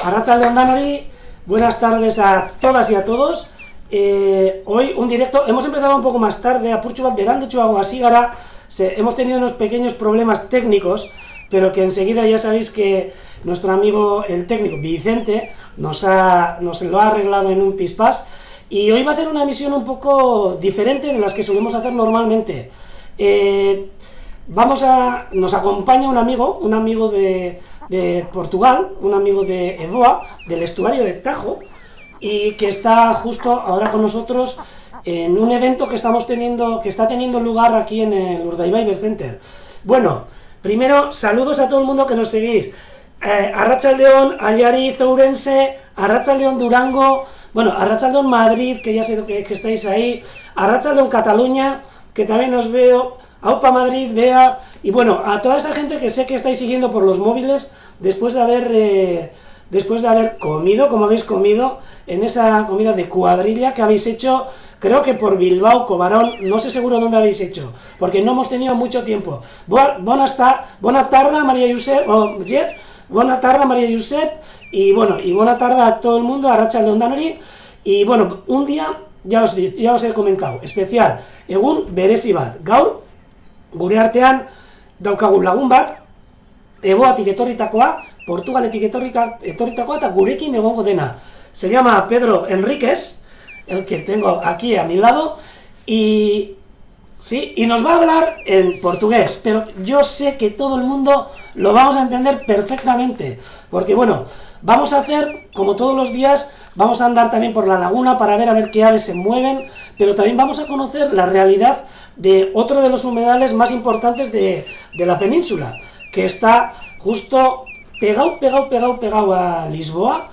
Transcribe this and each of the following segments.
Arratsaldeon danori, buenas tardes a todas y a todos. Hoy un directo, hemos empezado un poco más tarde, apurtxu bat berandutxuago hasi gara, hemos tenido unos pequeños problemas técnicos, pero que enseguida ya sabéis que nuestro amigo el técnico Vicente nos lo ha arreglado en un pispás, y hoy va a ser una emisión un poco diferente de las que solemos hacer normalmente. Nos acompaña un amigo de Portugal, un amigo de Evoa, del estuario de Tajo, y que está justo ahora con nosotros en un evento que está teniendo lugar aquí en el Urdaibai Center. Bueno, primero, saludos a todo el mundo que nos seguís. Arratsaldeon, Allariz, Ourense, Arratsaldeon, Durango, bueno, Arratsaldeon, Madrid, que ya sé que estáis ahí, Arratsaldeon, Cataluña, que también os veo, Aupa Madrid, Bea, y bueno, a toda esa gente que sé que estáis siguiendo por los móviles después de haber comido, como habéis comido, en esa comida de cuadrilla que habéis hecho, creo que por Bilbao, Cobarón, no sé seguro dónde habéis hecho, porque no hemos tenido mucho tiempo. Buenas tardes, María Josep, buenas tardes, María Josep, y bueno, y buena tarde a todo el mundo, a Arratsaldeon danori, y bueno, un día, ya os he comentado, especial, egun berezi bat, gaur, gure artean, daukagun lagun bat, Evoatik etorritakoa, Portugaletik etorritakoa, eta gurekin egongo dena. Se llama Pedro Enríquez, el que tengo aquí a mi lado, y nos va a hablar en portugués, pero yo sé que todo el mundo lo vamos a entender perfectamente, porque bueno, vamos a hacer, como todos los días, vamos a andar también por la laguna para ver qué aves se mueven, pero también vamos a conocer la realidad de otro de los humedales más importantes de la península, que está justo pegado a Lisboa,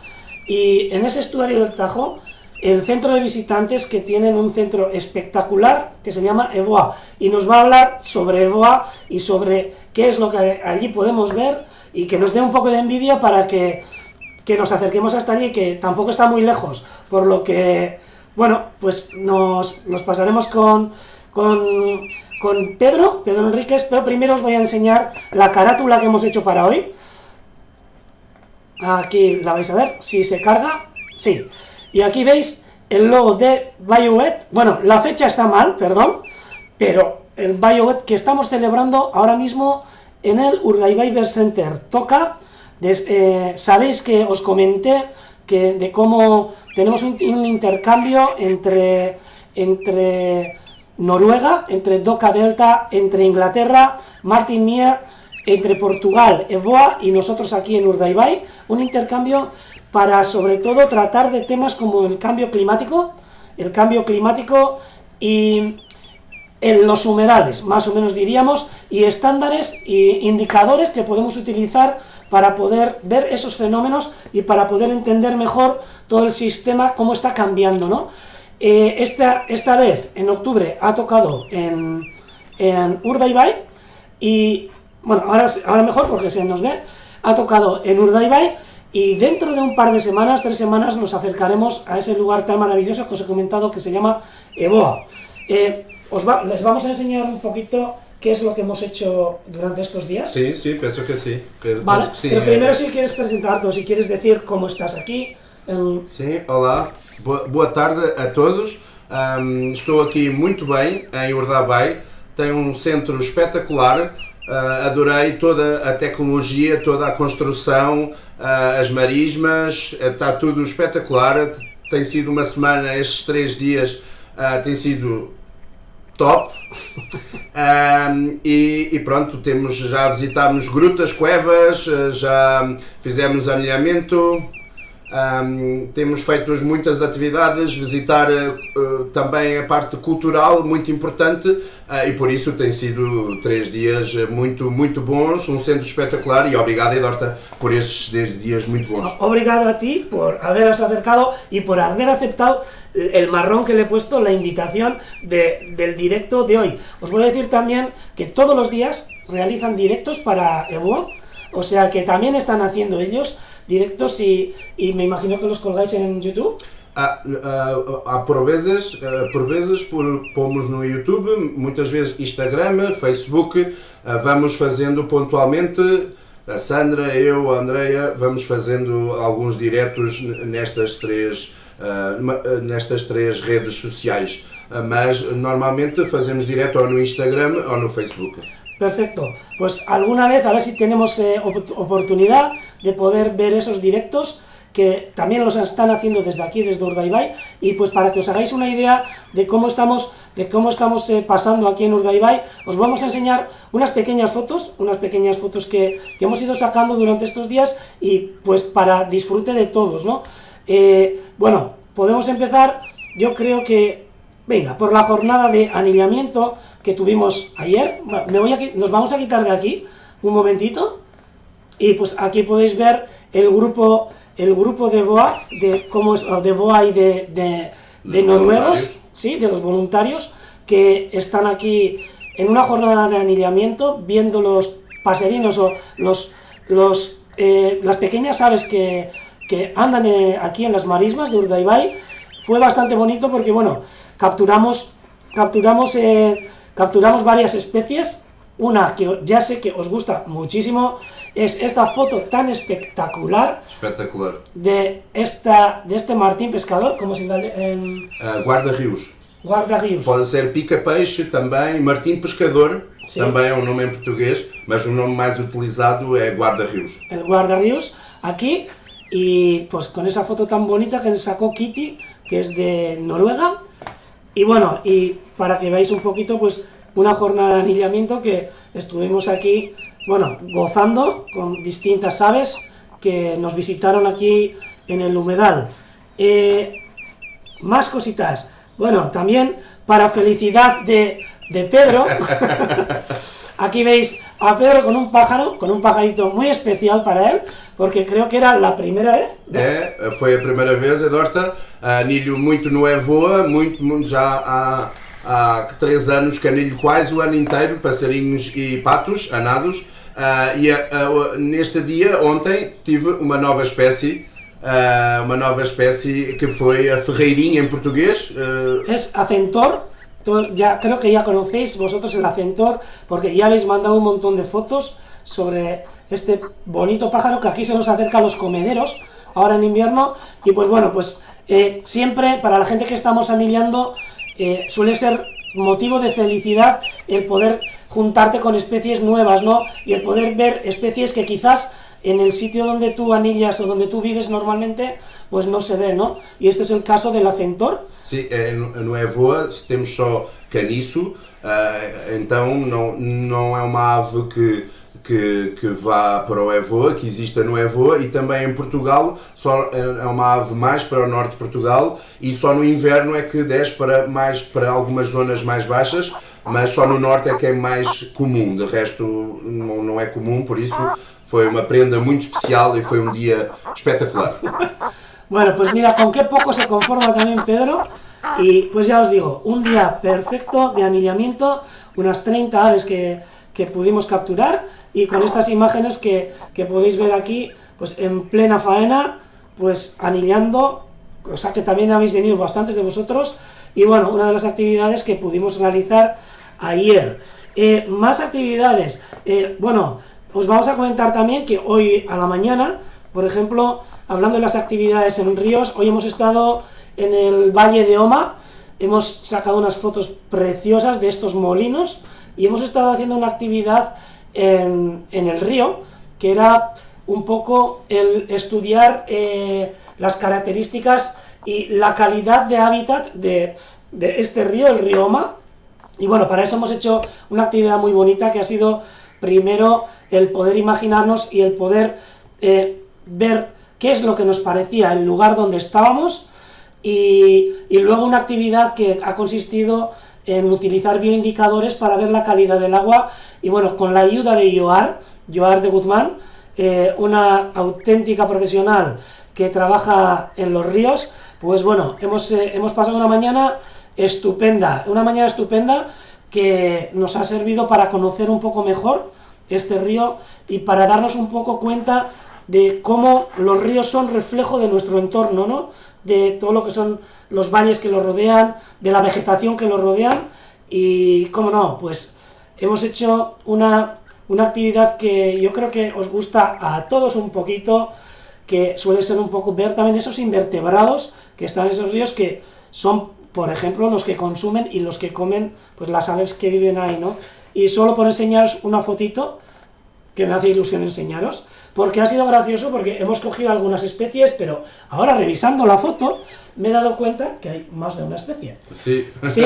y en ese estuario del Tajo, el centro de visitantes, que tienen un centro espectacular que se llama Evoa, y nos va a hablar sobre Evoa y sobre qué es lo que allí podemos ver, y que nos dé un poco de envidia para que nos acerquemos hasta allí, que tampoco está muy lejos, por lo que, bueno, pues nos pasaremos con Pedro Enríquez, pero primero os voy a enseñar la carátula que hemos hecho para hoy. Aquí la vais a ver, si se carga, sí. Y aquí veis el logo de BioWet. Bueno, la fecha está mal, perdón, pero el BioWet que estamos celebrando ahora mismo en el Urdaibai Center toca. Sabéis que os comenté de cómo tenemos un intercambio entre Noruega, entre Doca Delta, entre Inglaterra, Martin Mier, entre Portugal, Evoa, y nosotros aquí en Urdaibai, un intercambio para sobre todo tratar de temas como el cambio climático y en los humedales, más o menos diríamos, y estándares e indicadores que podemos utilizar para poder ver esos fenómenos y para poder entender mejor todo el sistema, cómo está cambiando, ¿no? Esta vez, en octubre, ha tocado en Urdaibai, y bueno, ahora mejor porque se nos ve, ha tocado en Urdaibai, y dentro de un par de semanas, 3 semanas, nos acercaremos a ese lugar tan maravilloso que os he comentado, que se llama Evoa. Les vamos a enseñar un poquito qué es lo que hemos hecho durante estos días. Sí, pienso que sí. Vale, pero primero si quieres presentarte o si quieres decir cómo estás aquí. Sim, olá, boa tarde a todos. Estou aqui muito bem em Urdaibai, tem um centro espetacular, adorei toda a tecnologia, toda a construção, as marismas, está tudo espetacular. Tem sido uma semana, estes 3 dias tem sido top. E pronto, já visitámos grutas, cuevas, já fizemos alinhamento. Temos feito muitas atividades, visitar também a parte cultural, muito importante, e por isso tem sido 3 dias muito bons, um centro espetacular, e obrigado, Edorta, por estes 10 dias muito bons. Obrigado a ti por haberos acercado y por haber aceptado el marrón que le he puesto, la invitación del directo de hoy. Os voy a decir también que todos los días realizan directos para Evoa, o sea que también están haciendo ellos directos, y me imagino que los colgáis en YouTube. Por vezes pomos no YouTube, muitas vezes Instagram, Facebook, vamos fazendo pontualmente a Sandra, eu, a Andreia, vamos fazendo alguns diretos nestas três redes sociais. Mas normalmente fazemos direto ou no Instagram ou no Facebook. Perfecto. Pues alguna vez, a ver si tenemos oportunidad de poder ver esos directos, que también los están haciendo desde aquí, desde Urdaibai, y pues para que os hagáis una idea de cómo estamos pasando aquí en Urdaibai, os vamos a enseñar unas pequeñas fotos que hemos ido sacando durante estos días, y pues para disfrute de todos, ¿no? Bueno, podemos empezar, yo creo que, venga, por la jornada de anillamiento que tuvimos ayer. Nos vamos a quitar de aquí un momentito, y pues aquí podéis ver el grupo de BOA, de BOA y de noruegos, ¿sí? De los voluntarios que están aquí en una jornada de anillamiento, viendo los paserinos o las pequeñas aves que andan aquí en las marismas de Urdaibai. Fue bastante bonito porque, bueno, capturamos varias especies. Una que ya sé que os gusta muchísimo es esta foto tan espectacular. De este martim pescador, como se llama Guarda-rios. Guarda-rios. Pode ser pica-peixe também, martim pescador, sim. Também é um nome em português, mas o nome mais utilizado é guarda-rios. El guarda-rios, aquí, y pues con esa foto tan bonita que sacó Kitty, que es de Noruega. Y bueno, y para que veáis un poquito, pues una jornada de anillamiento que estuvimos aquí, bueno, gozando con distintas aves que nos visitaron aquí en el humedal. Más cositas. Bueno, también para felicidad de Pedro, aquí veis a Pedro con un pajarito muy especial para él, porque creo que era la primera vez. Foi a primeira vez, Edorta, anilho muito no Evoa, muito já há 3 anos que anilho quase o ano inteiro, passarinhos e patos anados, neste dia, ontem, tive uma nova espécie que foi a ferreirinha em português. Es acentor, creo que ya conocéis vosotros el acentor, porque ya habéis mandado un montón de fotos sobre este bonito pájaro que aquí se nos acerca a los comederos, ahora en invierno, y pues bueno, pues siempre para la gente que estamos anillando, suele ser motivo de felicidad el poder juntarte con especies nuevas, ¿no? Y el poder ver especies que quizás en el sitio donde tú anillas o donde tú vives normalmente, pues no se ve, ¿no? Y este es el caso del acentor. Sim, no Evoa temos só caniço, então não é uma ave que vá para o Evoa, que exista no Evoa, e também em Portugal só é uma ave mais para o norte de Portugal, e só no inverno é que desce para algumas zonas mais baixas, mas só no norte é que é mais comum, de resto não é comum, por isso foi uma prenda muito especial e foi um dia espetacular. Bueno, pues mira, con qué poco se conforma también Pedro, y pues ya os digo, un día perfecto de anillamiento, unas 30 aves que pudimos capturar, y con estas imágenes que podéis ver aquí, pues en plena faena, pues anillando, cosa que también habéis venido bastantes de vosotros, y bueno, una de las actividades que pudimos realizar ayer. Más actividades, bueno, os vamos a comentar también que hoy a la mañana, por ejemplo, hablando de las actividades en ríos, hoy hemos estado en el Valle de Oma, hemos sacado unas fotos preciosas de estos molinos, y hemos estado haciendo una actividad en el río, que era un poco el estudiar las características y la calidad de hábitat de este río, el río Oma. Y bueno, para eso hemos hecho una actividad muy bonita, que ha sido primero el poder imaginarnos y el poder ver qué es lo que nos parecía el lugar donde estábamos, y luego una actividad que ha consistido en utilizar bioindicadores para ver la calidad del agua, y bueno, con la ayuda de Joar de Guzmán, una auténtica profesional que trabaja en los ríos, pues bueno, hemos pasado una mañana estupenda que nos ha servido para conocer un poco mejor este río y para darnos un poco cuenta de cómo los ríos son reflejo de nuestro entorno, ¿no? De todo lo que son los valles que los rodean, de la vegetación que los rodean, y cómo no, pues hemos hecho una una actividad que yo creo que os gusta a todos un poquito, que suele ser un poco ver también esos invertebrados que están en esos ríos, que son, por ejemplo, los que consumen y los que comen pues las aves que viven ahí, ¿no? Y solo por enseñaros una fotito, que me hace ilusión enseñaros, porque ha sido gracioso, porque hemos cogido algunas especies, pero ahora revisando la foto me he dado cuenta que hay más de una especie. Sí. Sí.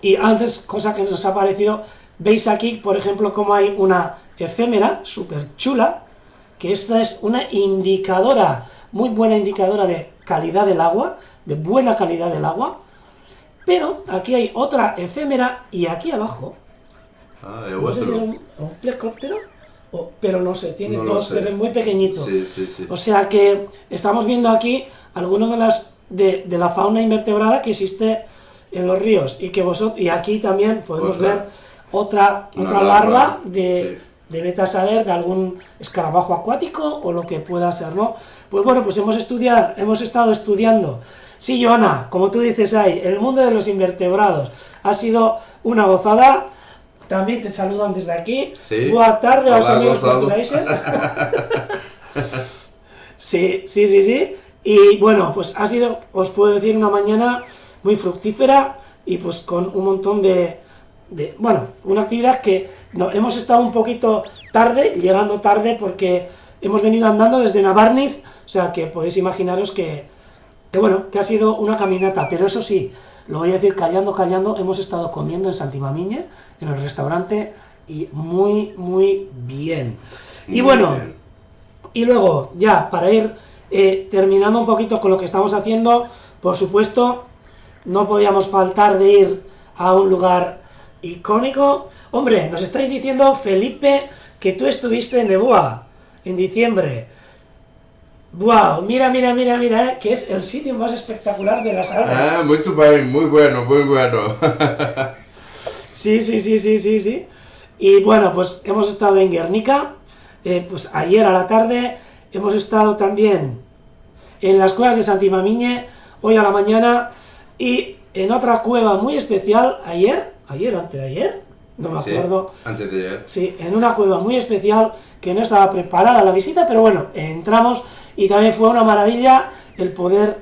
Y antes, cosa que nos ha parecido, veis aquí, por ejemplo, como hay una efémera súper chula, que esta es una indicadora, muy buena indicadora de calidad del agua, de buena calidad del agua, pero aquí hay otra efémera y aquí abajo, no sé si es un plecóptero, pero no sé, tiene dos, pero es muy pequeñito. Sí. O sea que estamos viendo aquí algunas de la fauna invertebrada que existe en los ríos, y que y aquí también podemos ver otra larva de vete a saber, de algún escarabajo acuático o lo que pueda ser, ¿no? Pues bueno, pues hemos estado estudiando. Sí, Joana, como tú dices ahí, el mundo de los invertebrados ha sido una gozada. También te saludan desde aquí. Sí. Buenas tardes aos Hola, amigos Gonzalo. portugueses. Sí. Y bueno, pues ha sido, os puedo decir, una mañana muy fructífera y pues con un montón bueno, una actividad que hemos estado un poquito tarde, llegando tarde, porque hemos venido andando desde Navarniz, o sea que podéis imaginaros que bueno, que ha sido una caminata, pero eso sí, lo voy a decir callando, hemos estado comiendo en Santimamiñe, en el restaurante, y muy bien. Y bueno, y luego, ya, para ir terminando un poquito con lo que estamos haciendo, por supuesto, no podíamos faltar de ir a un lugar icónico. Hombre, nos estáis diciendo, Felipe, que tú estuviste en Eboa, en diciembre. ¡Wow! Mira, que es el sitio más espectacular de las Alpes. Ah, muito bem, muy bueno. Sí. Y bueno, pues hemos estado en Guernica, pues ayer a la tarde, hemos estado también en las cuevas de Santimamiñe, hoy a la mañana, y en otra cueva muy especial, antes de ayer, no me acuerdo. Sí, antes de ayer. Sí, en una cueva muy especial que no estaba preparada la visita, pero bueno, entramos y también fue una maravilla el poder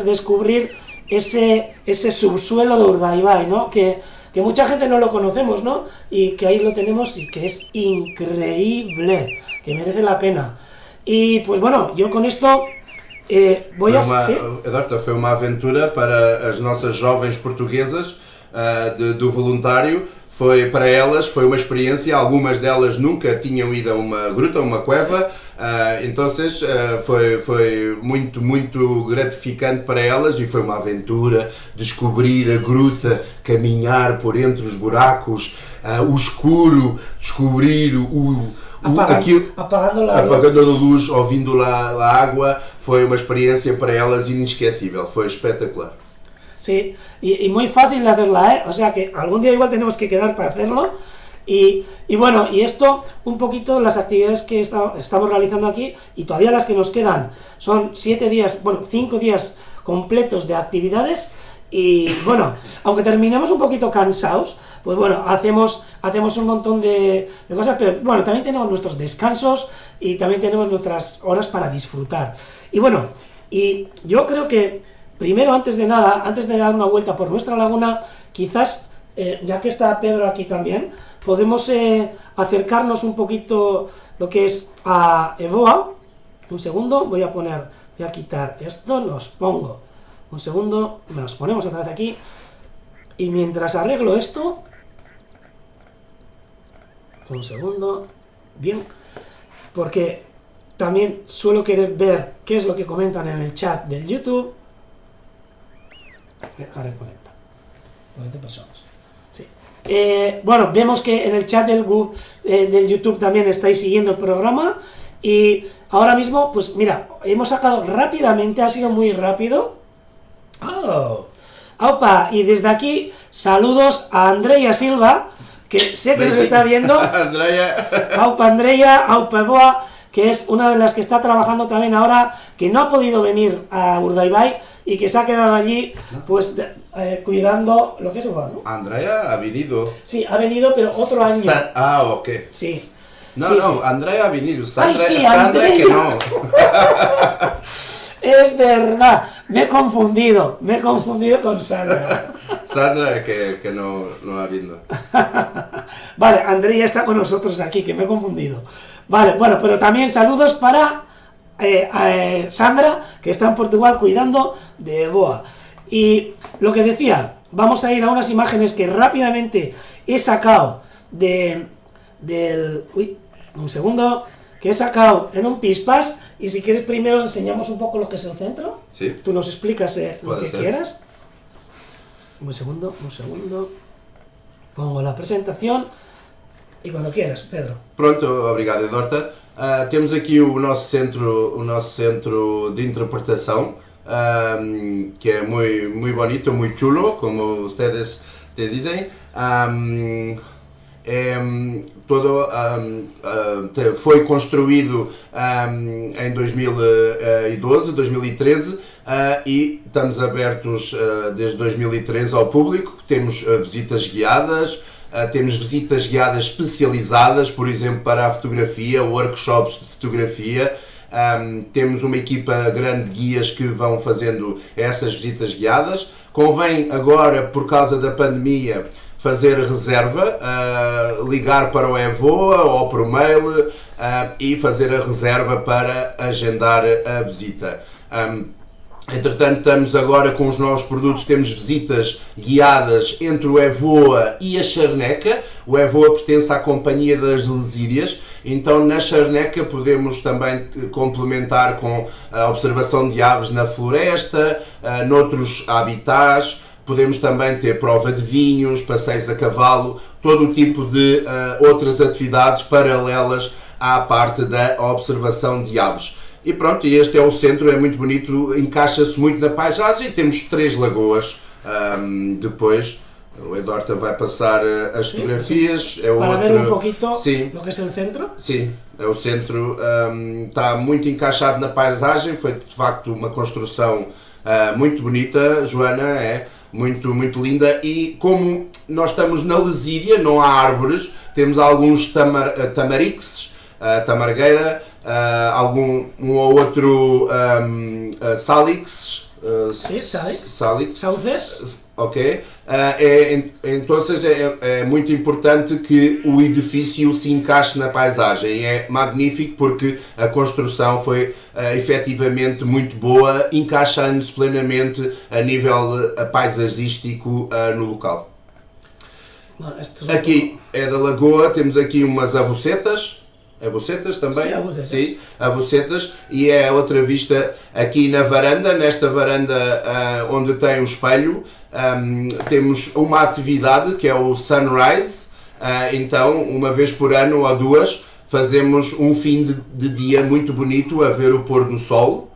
descubrir ese subsuelo de Urdaibai, ¿no? Que mucha gente no lo conocemos, ¿no? Y que ahí lo tenemos y que es increíble, que merece la pena. Y pues bueno, yo con esto Eduardo, foi uma aventura para as nossas jovens portuguesas do voluntário. Para elas foi uma experiência, algumas delas nunca tinham ido a uma gruta, a uma cueva, então foi muito gratificante para elas e foi uma aventura descobrir a gruta, caminhar por entre os buracos, o escuro, descobrir apagando a luz, ouvindo a água. Foi uma experiência para elas inesquecível, foi espetacular. Sí, y muy fácil de hacerla, ¿eh? O sea que algún día igual tenemos que quedar para hacerlo. Y bueno, y esto, un poquito las actividades que estamos realizando aquí, y todavía las que nos quedan, son 5 días completos de actividades. Y bueno, aunque terminemos un poquito cansados, pues bueno, hacemos un montón de cosas, pero bueno, también tenemos nuestros descansos y también tenemos nuestras horas para disfrutar. Y bueno, y yo creo que primero, antes de dar una vuelta por nuestra laguna, quizás, ya que está Pedro aquí también, podemos acercarnos un poquito lo que es a Eboa. Un segundo, voy a quitar esto, nos ponemos otra vez aquí, y mientras arreglo esto, un segundo, bien, porque también suelo querer ver qué es lo que comentan en el chat del YouTube. Ahora conecta. 40 personas. Sí. Bueno, vemos que en el chat del YouTube también estáis siguiendo el programa. Y ahora mismo, pues mira, hemos sacado rápidamente, ha sido muy rápido. ¡Oh! ¡Opa! Y desde aquí, saludos a Andrea Silva, que sé que nos está viendo. Andrea. ¡Aupa Andrea! ¡Aupa Eboa! que es una de las que está trabajando también ahora, que no ha podido venir a Urdaibai y que se ha quedado allí, pues, cuidando lo que es Evoa, ¿no? Andrea ha venido. Sí, ha venido, pero otro año. Ok. Sí. No, sí, no, sí. Andrea ha venido. Sandra, Ay, sí, Sandra Andrea. que no. Es verdad, me he confundido con Sandra. Sandra que no ha venido. Vale, Andrea está con nosotros aquí, que me he confundido. Vale, bueno, pero también saludos para Sandra, que está en Portugal cuidando de Evoa. Y lo que decía, vamos a ir a unas imágenes que rápidamente he sacado uy, un segundo, que he sacado en un Pispas, y si quieres primero enseñamos un poco lo que es el centro. Sí. Tú nos explicas lo Puede que ser. quieras. Un segundo. Pongo la presentación e quando quieras, Pedro. Pronto, obrigado, Edorta. Temos aqui o nosso centro de interpretação, que é muito bonito, muito chulo, como ustedes te dizem. Foi construído em 2012, 2013 e estamos abertos desde 2013 ao público. Temos visitas guiadas, temos visitas guiadas especializadas, por exemplo, para a fotografia, workshops de fotografia. Temos uma equipa grande de guias que vão fazendo essas visitas guiadas. Convém agora, por causa da pandemia, fazer reserva, ligar para o Evoa ou por mail e fazer a reserva para agendar a visita. Entretanto, estamos agora com os novos produtos, temos visitas guiadas entre o Evoa e a Charneca. O Evoa pertence à Companhia das Lesírias, então na Charneca podemos também complementar com a observação de aves na floresta, noutros habitats. Podemos também ter prova de vinhos, passeios a cavalo, todo o tipo de outras atividades paralelas à parte da observação de aves. E pronto, este é o centro, é muito bonito, encaixa-se muito na paisagem e temos 3 lagoas. Depois o Edorta vai passar as fotografias. É para outro... ver um pouquinho Sim. o que é o centro. Sim, é o centro, está muito encaixado na paisagem, foi de facto uma construção muito bonita, Joana, é muito, muito linda, e como nós estamos na Lesíria, não há árvores, temos alguns tamarixes, tamargueira, um ou outro salix. Sí, salix. Sauces. Ok. Então é muito importante que o edifício se encaixe na paisagem. É magnífico porque a construção foi efetivamente muito boa, encaixando-se plenamente a nível paisagístico no local. Aqui é da lagoa, temos aqui umas avocetas. Avocetas também? Sim, avocetas. Sim, avocetas. E é outra vista aqui na varanda, nesta varanda onde tem o espelho. Temos uma atividade que é o Sunrise. Então, uma vez por ano ou 2, fazemos um fim de dia muito bonito a ver o pôr do sol.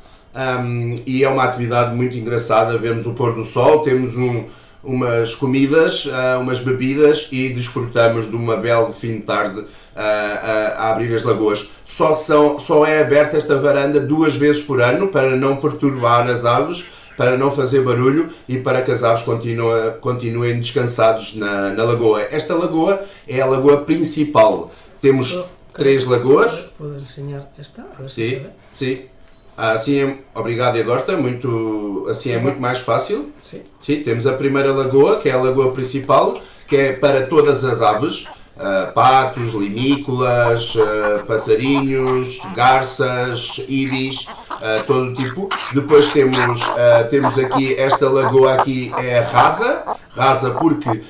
E é uma atividade muito engraçada, vemos o pôr do sol, temos umas comidas, umas bebidas e desfrutamos de uma bela fim de tarde a abrir as lagoas. Só é aberta esta varanda 2 vezes por ano para não perturbar as aves, para não fazer barulho e para que as aves continuem descansados na lagoa. Esta lagoa é a lagoa principal. Temos 3 lagoas. Podes enseñar esta? A ver se Sim, se ve. sim. Assim é, obrigado Edorta, assim é muito mais fácil. Sim. Sim, temos a primeira lagoa, que é a lagoa principal, que é para todas as aves, patos, limícolas, passarinhos, garças, ibis, todo tipo. Depois temos aqui, esta lagoa aqui é rasa porque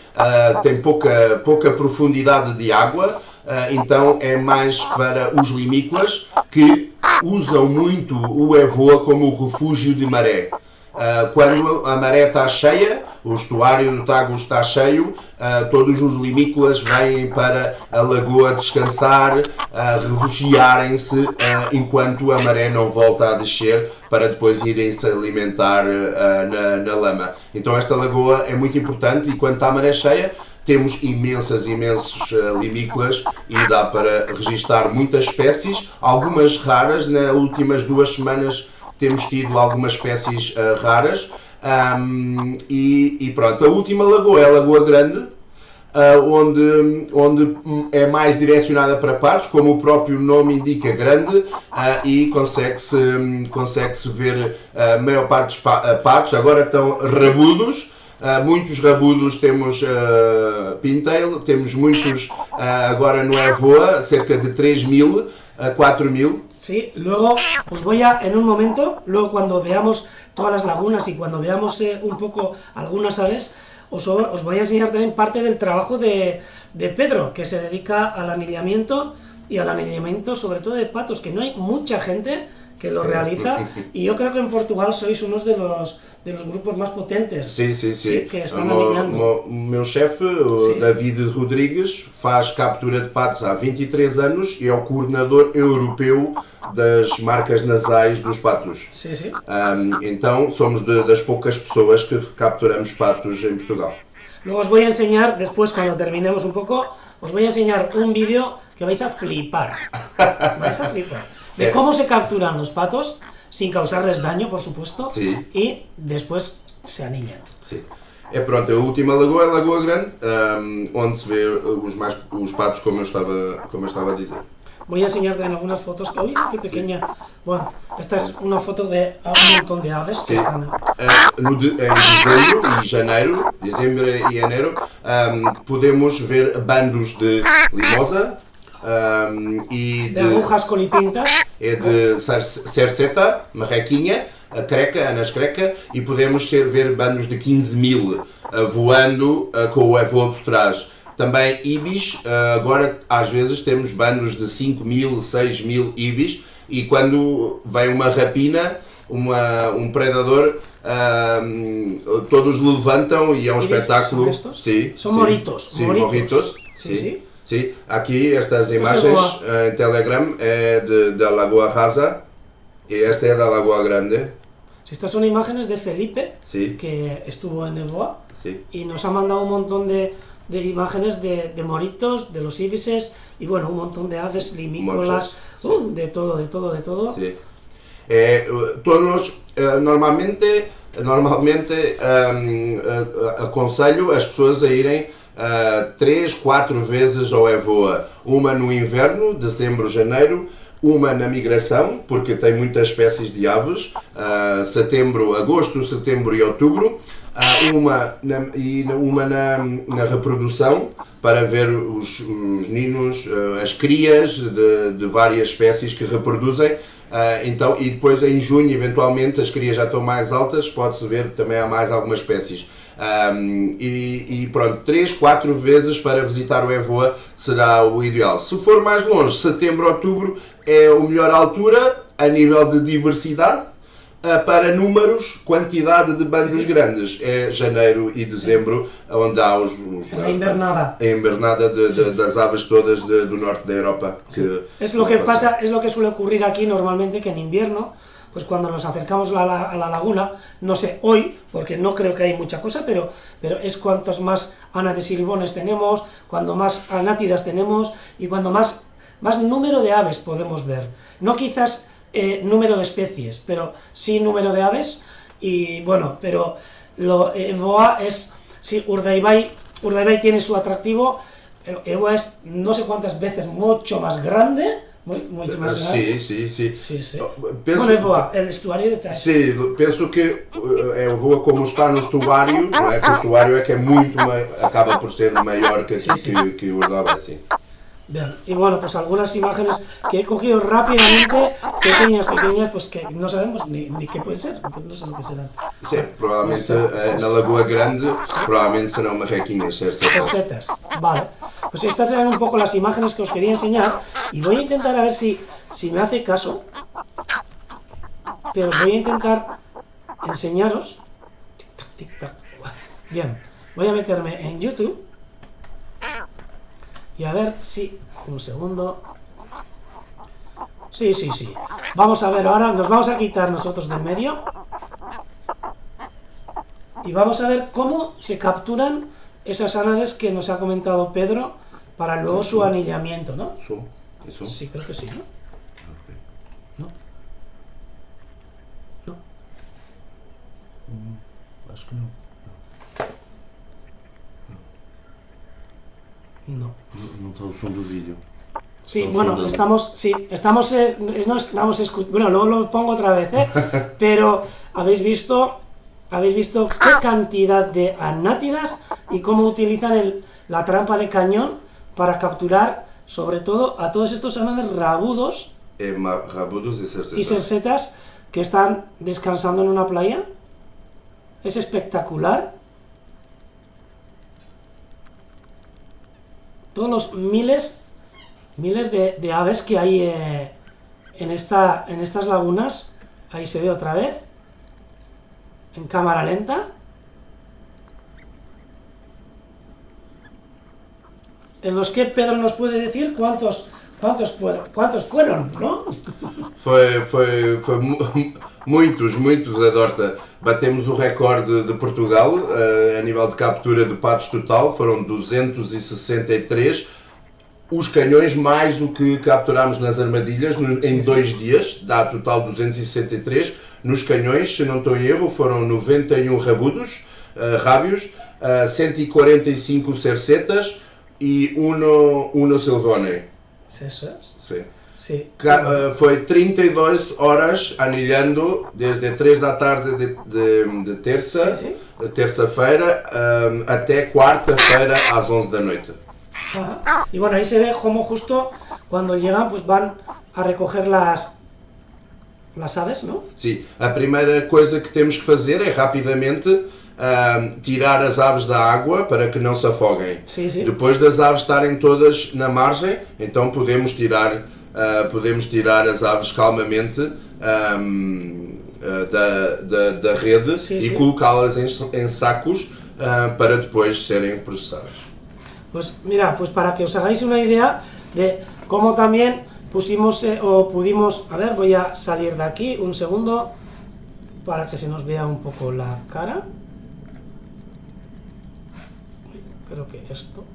tem pouca profundidade de água. Então é mais para os limícolas que usam muito o Evoa como refúgio de maré. Quando a maré está cheia, o estuário do Tagus está cheio, todos os limícolas vêm para a lagoa descansar, refugiarem-se enquanto a maré não volta a descer para depois irem se alimentar na lama. Então esta lagoa é muito importante e quando está a maré cheia, temos imensos limícolas e dá para registar muitas espécies, algumas raras. Nas últimas 2 semanas temos tido algumas espécies raras. E pronto, a última lagoa é a Lagoa Grande, onde é mais direcionada para patos, como o próprio nome indica, grande, e consegue-se ver a maior parte dos patos. Agora estão rabudos, muitos rabudos, temos pintail, temos muitos agora no Evoa, cerca de 3.000 a 4.000. Sí, luego os voy a, en un momento, luego cuando veamos todas las lagunas y cuando veamos un poco algunas aves, os voy a enseñar también parte del trabajo de Pedro, que se dedica al anillamiento y al anillamiento sobre todo de patos, que no hay mucha gente que lo realiza, y yo creo que en Portugal sois unos de los grupos más potentes. Sim. Que estão anilhando. O meu chefe, o David Rodrigues, faz captura de patos há 23 anos e é o coordenador europeu das marcas nasais dos patos. Sí. Então somos das poucas pessoas que capturamos patos em Portugal. Luego os voy a enseñar, después cuando terminemos un poco, os voy a enseñar un vídeo que vais a flipar. De cómo se capturan los patos sin causarles daño, por supuesto, y después se anillan. Sim. Pronto, a última lagoa é a Lagoa Grande, onde se vê os patos, como eu estava a dizer. Voy a enseñarte en algunas fotos que, uy, qué pequeña. Bueno, esta es una foto de un montón de aves que están. Em dezembro e janeiro, podemos ver bandos de limosa e de agujas colipintas. É de cerceta, marrequinha, a creca, anas creca, e podemos ver bandos de 15.000 voando com o Evoa por trás. Também ibis, agora às vezes temos bandos de 5.000, 6.000 ibis, e quando vem uma rapina, um predador, todos levantam e é um espetáculo. São moritos. Sim, aqui estas imagens em Telegram é da Lagoa Rasa e esta é da Lagoa Grande. Estas son imágenes de Felipe, que estuvo en Evoa, y nos ha mandado un montón de imágenes de moritos, de los ibises, y bueno, un montón de aves limícolas, de todo. Sí. Todos, normalmente aconselho as pessoas a irem 3, 4 vezes ao Evoa, uma no inverno, dezembro, janeiro, uma na migração, porque tem muitas espécies de aves, agosto, setembro e outubro, uma na reprodução, para ver os ninos, as crias de várias espécies que reproduzem. Então, e depois em junho, eventualmente, as crias já estão mais altas, pode-se ver que também há mais algumas espécies. E pronto, 3, 4 vezes para visitar o Evoa será o ideal. Se for mais longe, setembro, outubro é a melhor altura a nível de diversidade. Para números, quantidade de bandos grandes é janeiro e dezembro, onde há a invernada das aves todas do norte da Europa. Es lo que suele ocurrir aquí normalmente, que en invierno, pues cuando nos acercamos a la laguna, no sé hoy, porque no creo que hay mucha cosa, pero es cuantos más ana de silbones tenemos, cuando más anátidas tenemos y cuando más número de aves podemos ver. No quizás número de especies, pero sí número de aves. Y bueno, pero Evoa es, sí, Urdaibai tiene su atractivo, pero Evoa es no sé cuántas veces mucho más grande. Muito mais grande. Sim. Bueno, Evoa, o estuário está. Sim, penso que Evoa, como está no estuário, não é? Que o estuário é que é muito acaba por ser maior que o Urdaibai, sim. Bien, y bueno, pues algunas imágenes que he cogido rápidamente, pequeñas, pues que no sabemos ni qué pueden ser, no sé lo que serán. Sí, probablemente na Lagoa Grande, probablemente serán marrequinhas, cercetas. Vale, pues estas eran un poco las imágenes que os quería enseñar, y voy a intentar a ver si me hace caso, pero voy a intentar enseñaros. Tic-tac. Bien, voy a meterme en YouTube. Y a ver si... Un segundo. Sí. Vamos a ver ahora, nos vamos a quitar nosotros del medio. Y vamos a ver cómo se capturan esas ánades que nos ha comentado Pedro para luego su anillamiento, ¿no? Eso. Sí, creo que sí, ¿no? Ok. ¿No? ¿No? Acho que não. No. Não está o som do vídeo. Sí, bueno, bueno, luego lo pongo otra vez, pero habéis visto qué cantidad de anátidas y cómo utilizan la trampa de cañón para capturar, sobre todo, a todos estos ánades rabudos Rabudos y cercetas que están descansando en una playa. Es espectacular. Todos los miles de aves que hay en estas lagunas. Ahí se ve otra vez, en cámara lenta, en los que Pedro nos puede decir cuántos fueron, ¿no? Foi muitos, Adorta. Batemos o recorde de Portugal a nível de captura de patos total, foram 263. Os canhões mais o que capturámos nas armadilhas em 2 dias, dá total 263. Nos canhões, se não estou em erro, foram 91 rábios, 145 cercetas e uno silvone. ¿Eso es? Sim. Sí. Foi 32 horas anilhando desde 3 da tarde de terça-feira até quarta-feira às 11 da noite. Ajá. Y bueno, ahí se ve cómo justo cuando llegan pues van a recoger las aves, ¿no? Sim, a primeira coisa que temos que fazer é rapidamente tirar as aves da água para que não se afoguem. Sim. Depois das aves estarem todas na margem, então podemos tirar as aves calmamente da rede e colocá-las em sacos para depois serem processadas. Pues mira, pues para que os hagáis una idea de cómo también pudimos, a ver, voy a salir de aquí un segundo para que se nos vea un poco la cara. Creo que esto,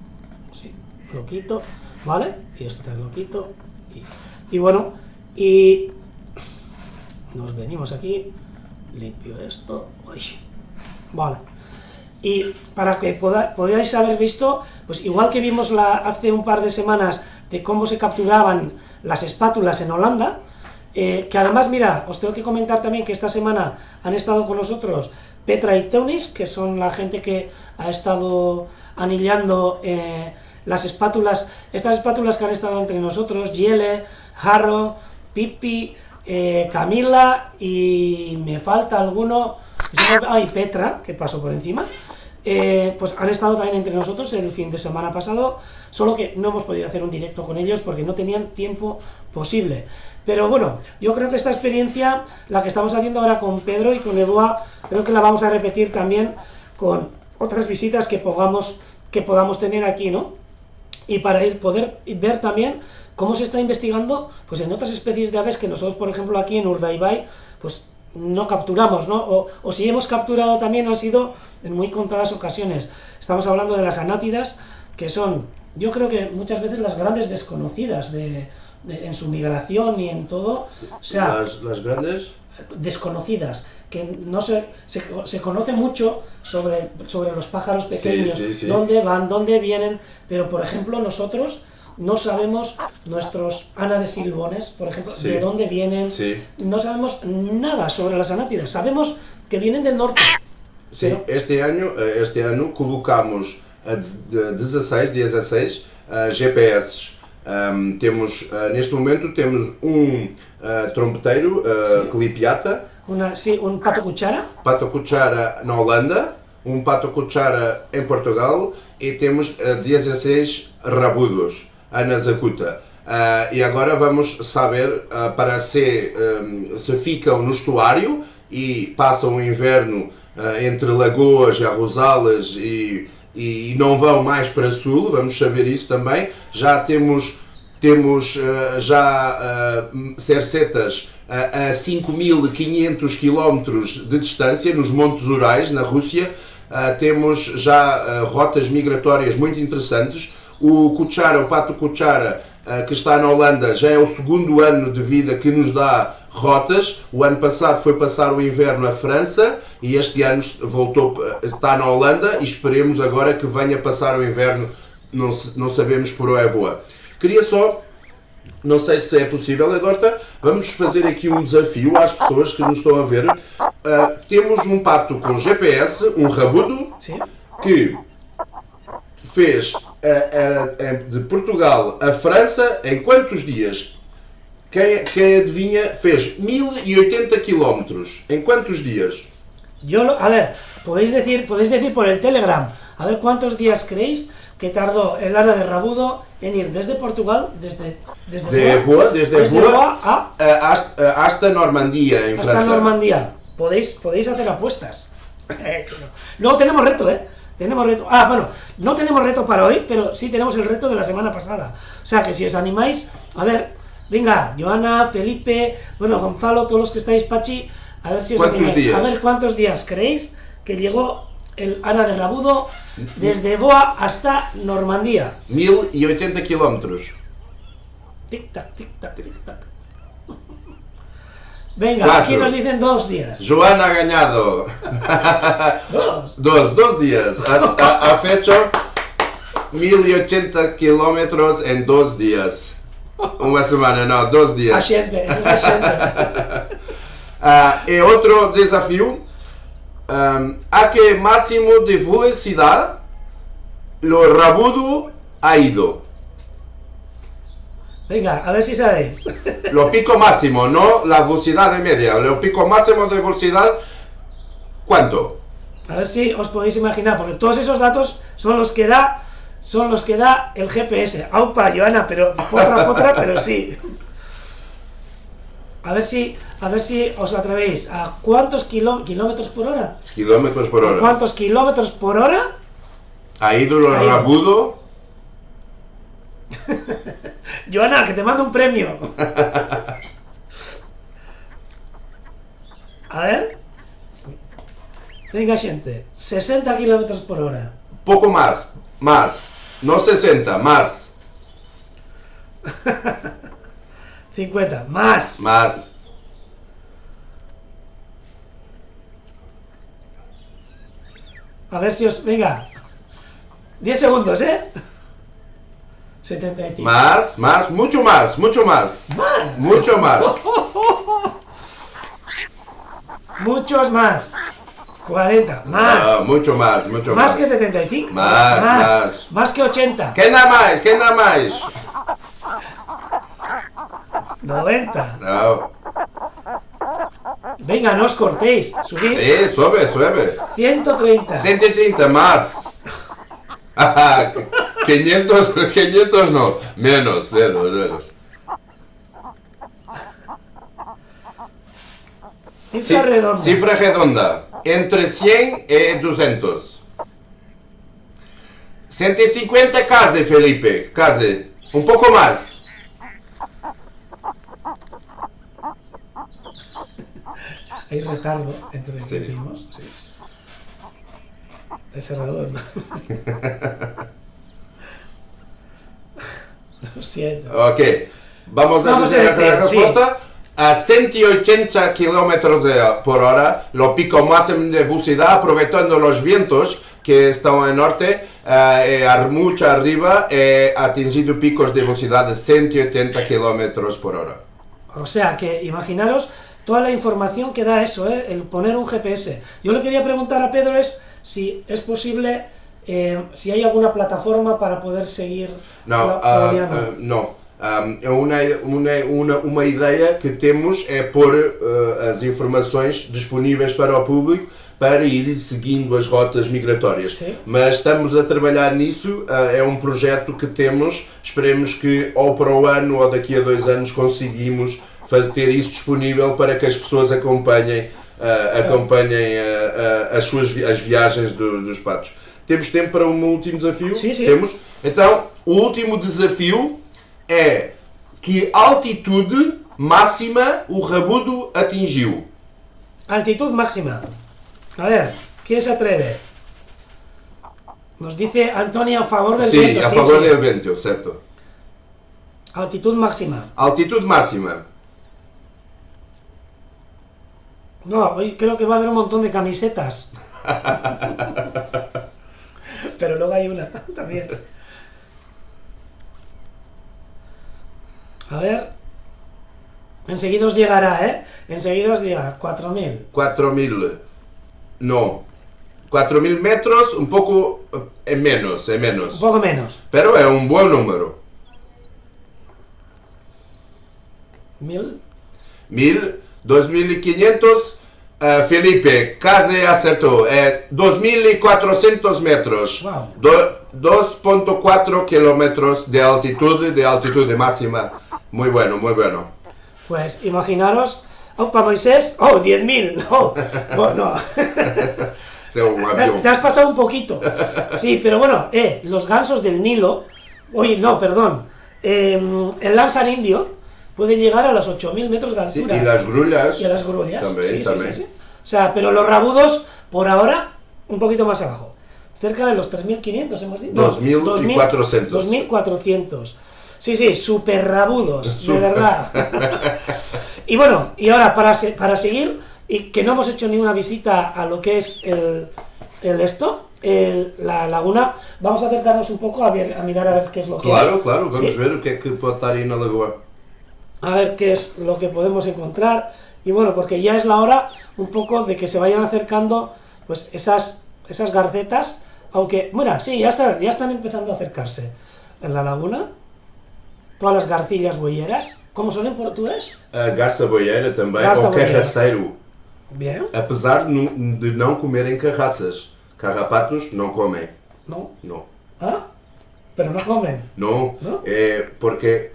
sí, lo quito, ¿vale? Y este lo quito. Y bueno, y nos venimos aquí, limpio esto, uy, vale. Y para que podáis haber visto, pues igual que vimos hace un par de semanas de cómo se capturaban las espátulas en Holanda, que además, mira, os tengo que comentar también que esta semana han estado con nosotros Petra y Teunis, que son la gente que ha estado anillando las espátulas, estas espátulas que han estado entre nosotros, Yele, Jarro, Pipi, Camila y me falta alguno, y Petra, que pasó por encima, pues han estado también entre nosotros el fin de semana pasado, solo que no hemos podido hacer un directo con ellos porque no tenían tiempo posible. Pero bueno, yo creo que esta experiencia, la que estamos haciendo ahora con Pedro y con Evoa, creo que la vamos a repetir también con otras visitas que podamos tener aquí, ¿no? Y para poder ver también cómo se está investigando pues en otras especies de aves que nosotros, por ejemplo, aquí en Urdaibai, pues no capturamos, ¿no? O si hemos capturado también han sido en muy contadas ocasiones. Estamos hablando de las anátidas, que son, yo creo que muchas veces las grandes desconocidas en su migración y en todo. O sea, las grandes desconocidas, que no se conoce mucho sobre los pájaros pequeños, sí. Dónde van, dónde vienen, pero por ejemplo nosotros no sabemos nuestros ánades silvones, por ejemplo, de dónde vienen, no sabemos nada sobre las anátidas, sabemos que vienen del norte. Sim, pero este ano colocamos 16 GPS. Neste momento temos trompeteiro, clipiata, un pato cuchara. Pato cuchara na Holanda, pato cuchara em Portugal e temos 16 rabudos, Ana Zacuta. E agora vamos saber para se ficam no estuário e passam o inverno entre Lagoas e Arrosalas e não vão mais para sul, vamos saber isso também. Já temos cercetas a 5.500 km de distância, nos Montes Urais, na Rússia, temos já rotas migratórias muito interessantes. O Cuchara, o Pato Cuchara, que está na Holanda, já é o segundo ano de vida que nos dá rotas. O ano passado foi passar o inverno à França e este ano está na Holanda e esperemos agora que venha passar o inverno, não sabemos por onde voa. Queria só, não sei se é possível, Edorta, vamos fazer aqui um desafio às pessoas que nos estão a ver. Temos um pato com GPS, um rabudo, Sim. que fez de Portugal a França em quantos dias? Quem adivinha fez 1080 km. ¿En cuántos días? A ver, podéis decir por el Telegram, a ver cuántos días creéis que tardó el Ana de Rabudo en ir desde Portugal, desde Boa hasta Normandía, en hasta Francia. Normandía. Podéis hacer apuestas. Luego tenemos reto, Tenemos reto. Bueno, no tenemos reto para hoy, pero sí tenemos el reto de la semana pasada. O sea que si os animáis, a ver, venga, Joana, Felipe, bueno, Gonzalo, todos los que estáis, Pachi, a ver si os animáis. Días? A ver cuántos días creéis que llegó el Ana de Rabudo desde Boa hasta Normandía. 1080 kilómetros. Tic tac, tic tac, tic tac. Venga, 4. aquí nos dicen 2 días. Joana ha ganado. 2 días. Ha hecho 1080 kilómetros en 2 días. Una semana, no, 2 días. Asiente, eso es asiente. E outro desafio, a que máximo de velocidad lo rabudo ha ido. Venga, a ver si sabéis. Lo pico máximo, no la velocidad de media. Lo pico máximo de velocidad, ¿cuánto? A ver si os podéis imaginar, porque todos esos datos son los que da el GPS. Aupa, Joana, pero potra, pero sí. A ver si os atrevéis. ¿A cuántos kilómetros por hora? Kilómetros por hora. ¿Cuántos kilómetros por hora? Ha ido lo rabudo. Joana, que te mando un premio. A ver. Venga, gente. 60 kilómetros por hora. Poco más. No 60, más. 50, más. A ver si os... Venga. 10 segundos, 75. Más, mucho más. Mucho más. Muchos más. 40, más. No, mucho más. Más que 75. Más que 80. ¿Qué nada más? 90. No. Venga, no os cortéis. Subid. Sí, sube. 130. 130 más. 500 no. Menos. Cifra redonda. Cifra redonda. Entre 100 y 200. 150 casi, Felipe. Casi. Un poco más. Hay retardo entre los que decimos. Sí. Ese redondo. 200. Ok. Vamos a decir la respuesta. Sí. A 180 km por hora, lo pico máximo de velocidad, aprovechando los vientos que están en norte, mucho arriba, atingido picos de velocidad de 180 km por hora. O sea que imaginaros toda la información que da eso, el poner un GPS. Yo le quería preguntar a Pedro si es posible, si hay alguna plataforma para poder seguir. No. Uma ideia que temos é pôr as informações disponíveis para o público para ir seguindo as rotas migratórias. Sim. Mas estamos a trabalhar nisso, é um projeto que temos, esperemos que ou para o ano ou daqui a 2 anos conseguimos ter isso disponível para que as pessoas acompanhem as viagens dos patos. Temos tempo para um último desafio? Sim. Temos. Então, o último desafio é que altitude máxima o rabudo atingiu. Altitud máxima. A ver, ¿quién se atreve? Nos dice Antonio a favor del Sí, viento. a favor del viento, cierto. Altitud máxima. Altitud máxima. No, hoy creo que va a haber un montón de camisetas. Pero luego hay una también. A ver. Enseguida os llegará, ¿eh? Enseguida os llegará. 4.000. 4.000. No. 4.000 metros, un poco menos, es Un menos. poco menos. Pero es un buen número. 1.000. 1.000, 2.500. Felipe, casi acertó. 2.400 metros. Wow. 2.4 kilómetros de altitud máxima. Muy bueno, muy bueno. Pues imaginaros. Oh, para Moisés. Oh, 10.000. No. Bueno. Es un avión. Te has pasado un poquito. Sí, pero bueno, los gansos del Nilo. Oye, no, perdón. El Lansar indio puede llegar a los 8.000 metros de Sí, altura. y las grullas. Y a las grullas. También, Sí, también. sí. O sea, pero los rabudos, por ahora, un poquito más abajo. Cerca de los 3.500, hemos dicho. 2.400. 2.400. Sí, súper rabudos, de verdad. Y bueno, y ahora para seguir, y que no hemos hecho ni una visita a lo que es la laguna, vamos a acercarnos un poco a mirar a ver qué es lo que hay. Claro, vamos ¿Sí? a ver o que é que pode estar aí na lagoa. A ver qué es lo que podemos encontrar. Y bueno, porque ya es la hora un poco de que se vayan acercando pues esas garcetas, aunque, bueno, sí, ya están empezando a acercarse en la laguna. Todas las garcillas boyeras, ¿cómo son en portugués? A garça boieira também, Garça ou boieira. carraceiro. Bien, Apesar de não comerem carraças. Carrapatos não comem. ¿no? Não. ¿Ah? Pero no comen. Não. ¿No? Porque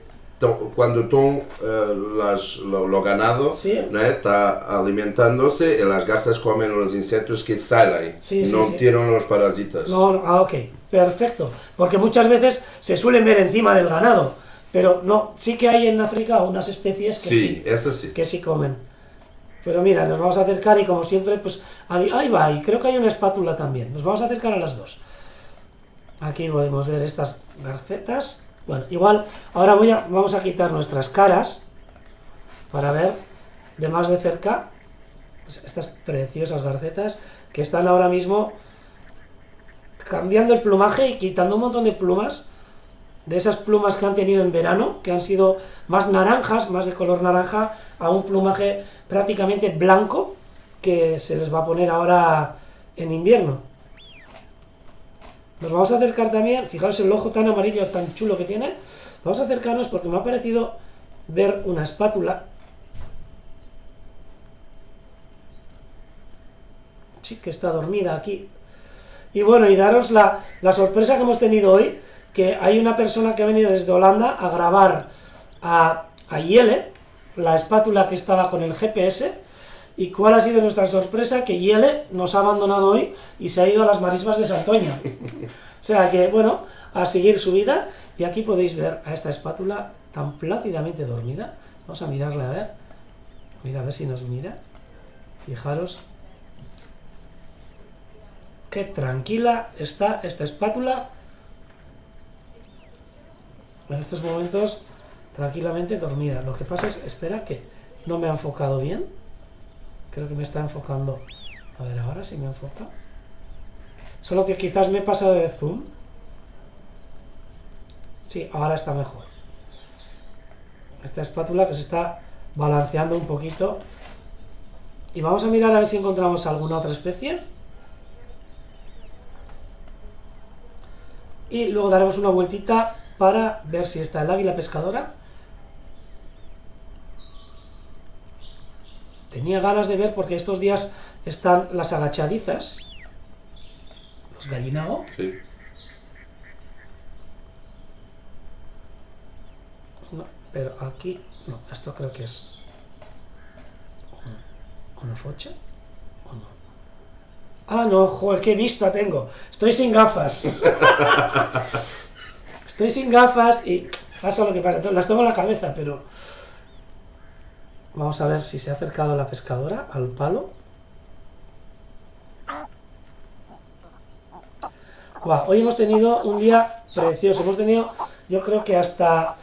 quando estão o ganado, Sí. né, está alimentándose e as garças comem os insetos que salen. Sí, não sí. tiram os parasitas. No, ok, perfecto. Porque muchas veces se suelen ver encima del ganado, pero no, sí que hay en África unas especies que Sí, essa sí. que sí comen. Pero mira, nos vamos a acercar y como siempre, pues ahí va, y creo que hay una espátula también. Nos vamos a acercar a las dos. Aquí podemos ver estas garcetas. Bueno, igual, ahora vamos a quitar nuestras caras para ver de más de cerca pues, estas preciosas garcetas que están ahora mismo cambiando el plumaje y quitando un montón de plumas, de esas plumas que han tenido en verano, que han sido más naranjas, más de color naranja, a un plumaje prácticamente blanco que se les va a poner ahora en invierno. Nos vamos a acercar también, fijaos el ojo tan amarillo, tan chulo que tiene. Vamos a acercarnos porque me ha parecido ver una espátula. Sí, que está dormida aquí. Y bueno, y daros la sorpresa que hemos tenido hoy, que hay una persona que ha venido desde Holanda a grabar a Yele, la espátula que estaba con el GPS. ¿Y cuál ha sido nuestra sorpresa? Que Yele nos ha abandonado hoy y se ha ido a las marismas de Santoña. O sea que, bueno, a seguir su vida. Y aquí podéis ver a esta espátula tan plácidamente dormida. Vamos a mirarla a ver. Mira, a ver si nos mira. Fijaros qué tranquila está esta espátula. En estos momentos, tranquilamente dormida. Lo que pasa es, espera, que no me ha enfocado bien. Creo que me está enfocando. A ver, ahora sí me enfoca. Solo que quizás me he pasado de zoom. Sí, ahora está mejor. Esta espátula que se está balanceando un poquito. Y vamos a mirar a ver si encontramos alguna otra especie. Y luego daremos una vueltita para ver si está el águila pescadora. Tenía ganas de ver porque estos días están las agachadizas, los gallinago. Sí. No, pero aquí, no, esto creo que es una focha. ¿O no? Ah, no, joder, qué vista tengo. Estoy sin gafas. Estoy sin gafas y pasa lo que pasa. Las tengo en la cabeza, pero... Vamos a ver si se ha acercado la pescadora al palo. Guau, hoy hemos tenido un día precioso. Hemos tenido, yo creo que hasta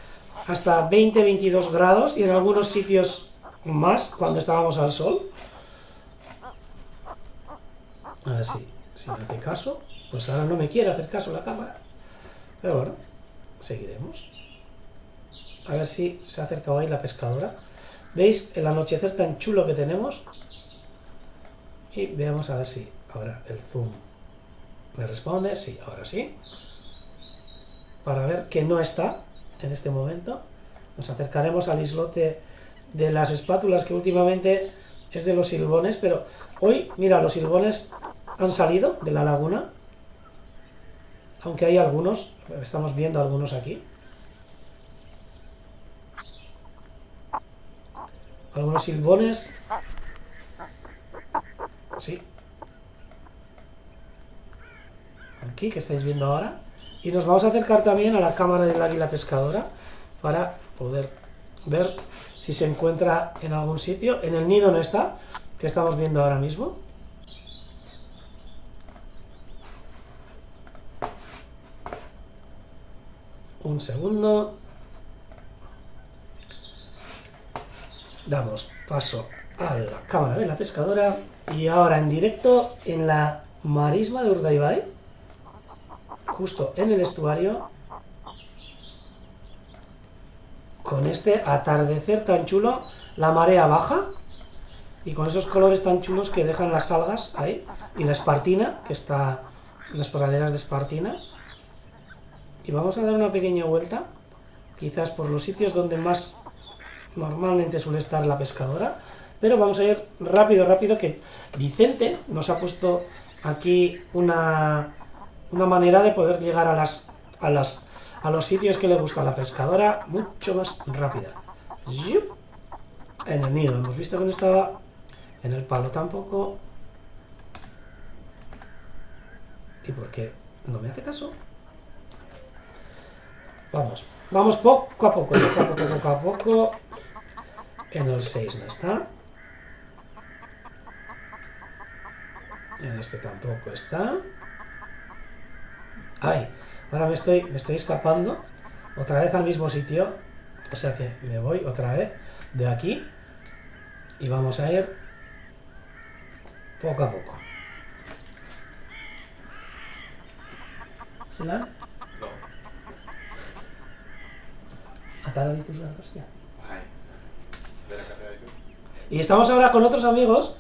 20-22 grados y en algunos sitios más cuando estábamos al sol. A ver si me hace caso. Pues ahora no me quiere hacer caso la cámara. Pero bueno, seguiremos. A ver si se ha acercado ahí la pescadora. ¿Veis el anochecer tan chulo que tenemos? Y veamos a ver si ahora el zoom me responde. Sí, ahora sí. Para ver que no está en este momento. Nos acercaremos al islote de las espátulas, que últimamente es de los silbones, pero hoy, mira, los silbones han salido de la laguna. Aunque hay algunos, estamos viendo algunos aquí. Algunos silbones. Sí. Aquí, que estáis viendo ahora. Y nos vamos a acercar también a la cámara del águila pescadora para poder ver si se encuentra en algún sitio. En el nido no está, que estamos viendo ahora mismo. Un segundo. Damos paso a la cámara de la pescadora y ahora en directo en la marisma de Urdaibai, justo en el estuario, con este atardecer tan chulo, la marea baja y con esos colores tan chulos que dejan las algas ahí y la espartina, que está en las praderas de espartina. Y vamos a dar una pequeña vuelta, quizás por los sitios donde más normalmente suele estar la pescadora, pero vamos a ir rápido, que Vicente nos ha puesto aquí una manera de poder llegar a los sitios que le gusta a la pescadora mucho más rápida. En el nido hemos visto que no estaba, en el palo tampoco. ¿Y por qué no me hace caso? Vamos poco a poco. En el 6 no está. En este tampoco está. ¡Ay! Ahora me estoy escapando. Otra vez al mismo sitio. O sea que me voy otra vez de aquí. Y vamos a ir poco a poco. ¿Se la? No. Atar tus garras ya. Ay. De la carrera de tú. Y estamos ahora con otros amigos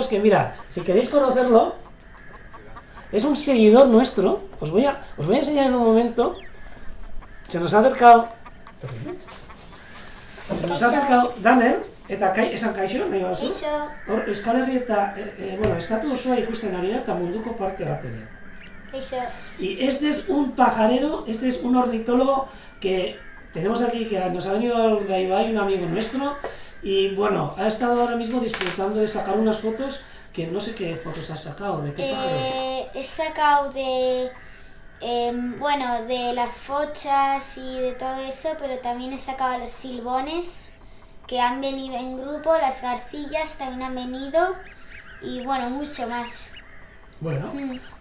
que, mira, si queréis conocerlo, es un seguidor nuestro. Os voy a enseñar en un momento. Se nos ha acercado Daniel, eta esan kaixo, nahi bazu. Hor, Euskal Herri eta, bueno, estatu osoa ikusten ari da eta munduko parte bat ere. Y este es un pajarero, este es un ornitólogo que tenemos aquí, que nos ha venido a Urdaibai, un amigo nuestro, y bueno, ha estado ahora mismo disfrutando de sacar unas fotos, que no sé qué fotos has sacado, ¿de qué pájaros? He sacado de, bueno, de las fochas y de todo eso, pero también he sacado a los silbones, que han venido en grupo, las garcillas también han venido, y bueno, mucho más. Bueno,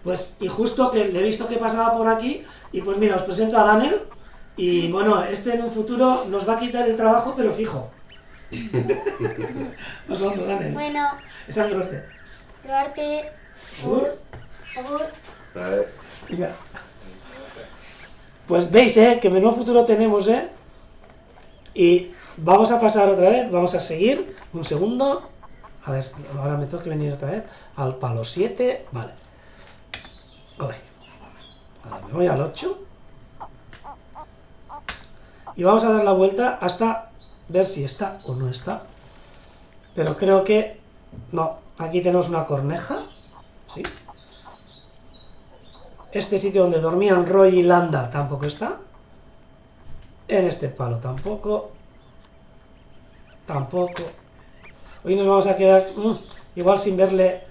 pues y justo que le he visto que pasaba por aquí, y pues mira, os presento a Daniel, y bueno, este en un futuro nos va a quitar el trabajo, pero fijo. Nos vamos, Daniel. Bueno, Esan gerarte. probarte. Venga. Pues veis, que menudo futuro tenemos, y vamos a pasar otra vez, vamos a seguir, un segundo. A ver, ahora me tengo que venir otra vez al palo 7, vale. Ahora me voy al 8. Y vamos a dar la vuelta hasta ver si está o no está. Pero creo que no. Aquí tenemos una corneja, ¿sí? Este sitio donde dormían Roy y Landa tampoco está. En este palo tampoco. Tampoco. Hoy nos vamos a quedar igual sin verle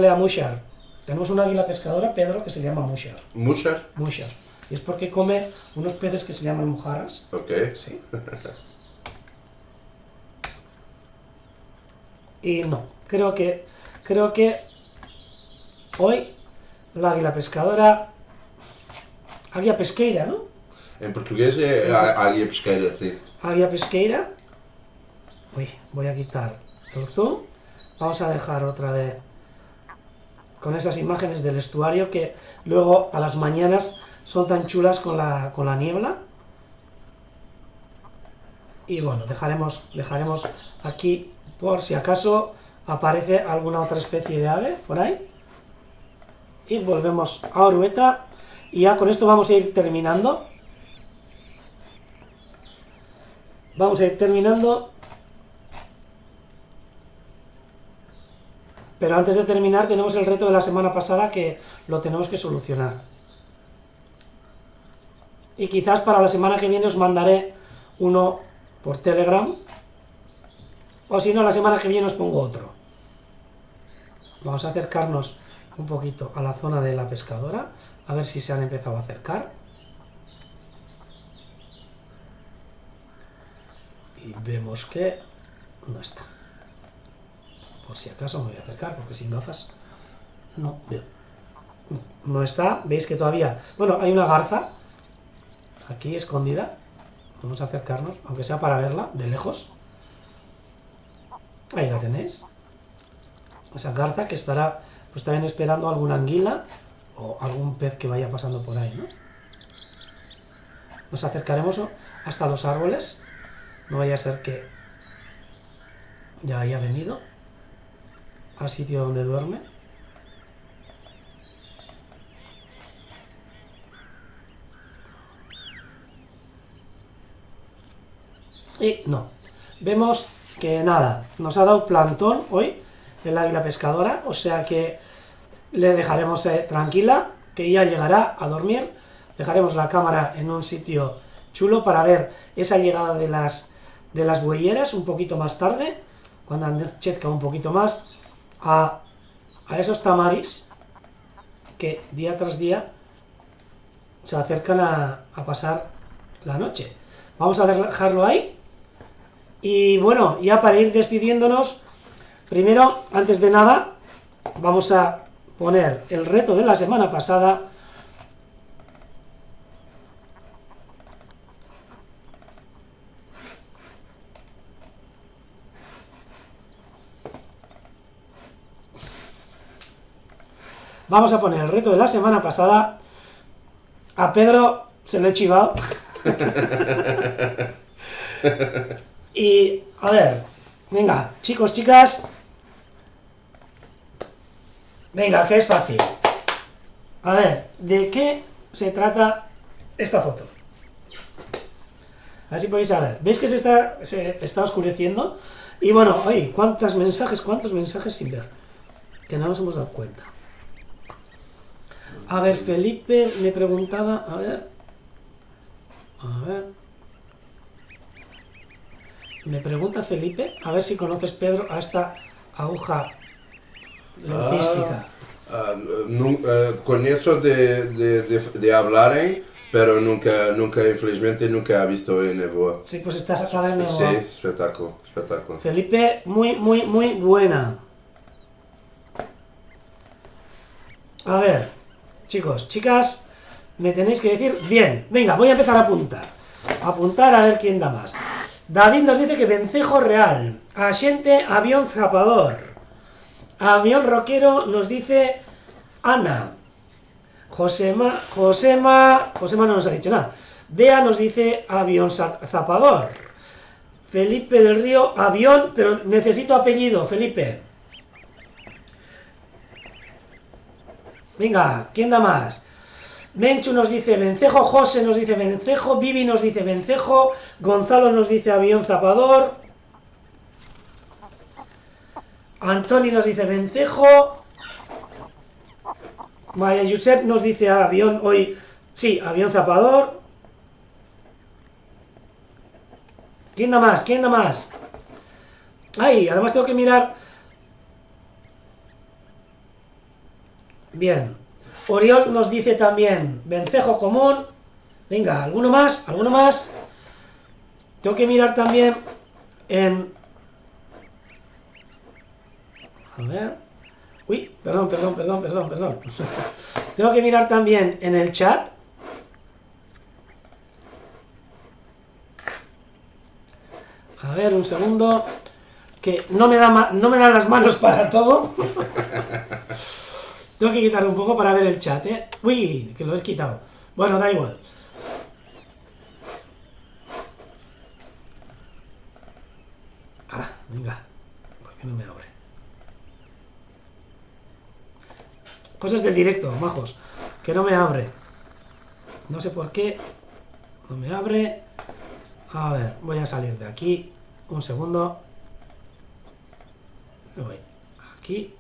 a Mushar. Tenemos una águila pescadora, Pedro, que se llama Mushar. ¿Mushar? Mushar. Y es porque come unos peces que se llaman mojarras. Ok. Sí. Y no, creo que hoy La águila pescadora. Águila pesqueira, ¿no? Em português é a águia pesqueira, sim. Águila pesqueira. Uy, voy a quitar el zoom. Vamos a dejar otra vez con esas imágenes del estuario que luego a las mañanas son tan chulas con la niebla. Y bueno, dejaremos aquí por si acaso aparece alguna otra especie de ave por ahí. Y volvemos a Orueta. Y ya con esto vamos a ir terminando. Vamos a ir terminando. Pero antes de terminar tenemos el reto de la semana pasada que lo tenemos que solucionar. Y quizás para la semana que viene os mandaré uno por Telegram. O si no, la semana que viene os pongo otro. Vamos a acercarnos un poquito a la zona de la pescadora. A ver si se han empezado a acercar. Y vemos que no está. Por si acaso me voy a acercar, porque sin gafas no veo. No está, veis que todavía... Bueno, hay una garza aquí escondida. Vamos a acercarnos, aunque sea para verla de lejos. Ahí la tenéis. Esa garza que estará pues también esperando alguna anguila o algún pez que vaya pasando por ahí, ¿no? Nos acercaremos hasta los árboles. No vaya a ser que ya haya venido al sitio donde duerme. Y no. Vemos que nada, nos ha dado plantón hoy el águila pescadora, o sea que le dejaremos tranquila, que ya llegará a dormir. Dejaremos la cámara en un sitio chulo para ver esa llegada de las bueyeras un poquito más tarde, cuando anochezca un poquito más, a esos tamaris que día tras día se acercan a pasar la noche. Vamos a dejarlo ahí. Y bueno, ya para ir despidiéndonos, primero, antes de nada, vamos a poner el reto de la semana pasada. Vamos a poner el reto de la semana pasada. A Pedro se lo he chivado. Y, a ver, venga, chicos, chicas. Venga, que es fácil. A ver, ¿de qué se trata esta foto? A ver si podéis saber. ¿Veis que se está oscureciendo? Y bueno, oye, cuántos mensajes sin ver. Que no nos hemos dado cuenta. A ver, Felipe me preguntaba, a ver. Me pregunta Felipe, a ver si conoces, Pedro, a esta aguja leucística. Conheço de hablarem, pero nunca, infelizmente, nunca he visto en Evoa. Sí, pues está sacada en Evoa. Sí, espectáculo. Felipe, muy buena. A ver, chicos, chicas, me tenéis que decir bien. Venga, voy a empezar a apuntar. Apuntar a ver quién da más. David nos dice que vencejo real. Axente, avión zapador. Avión roquero nos dice Ana. Josema no nos ha dicho nada. Bea nos dice avión zapador. Felipe del Río, avión, pero necesito apellido, Felipe. Venga, ¿quién da más? Menchu nos dice vencejo, José nos dice vencejo, Vivi nos dice vencejo, Gonzalo nos dice avión zapador, Antoni nos dice vencejo, María Josep nos dice avión, hoy sí, avión zapador. ¿Quién da más? ¿Quién da más? Ay, además tengo que mirar. Bien. Oriol nos dice también vencejo común. Venga, ¿alguno más? ¿Alguno más? Tengo que mirar también en... A ver... Uy, perdón. Tengo que mirar también en el chat. A ver, un segundo. Que no me dan las manos para todo. Tengo que quitar un poco para ver el chat, ¿eh? Uy, que lo he quitado. Bueno, da igual. Ah, venga. ¿Por qué no me abre? Cosas del directo, majos. Que no me abre. No sé por qué. No me abre. A ver, voy a salir de aquí. Un segundo. Me voy aquí.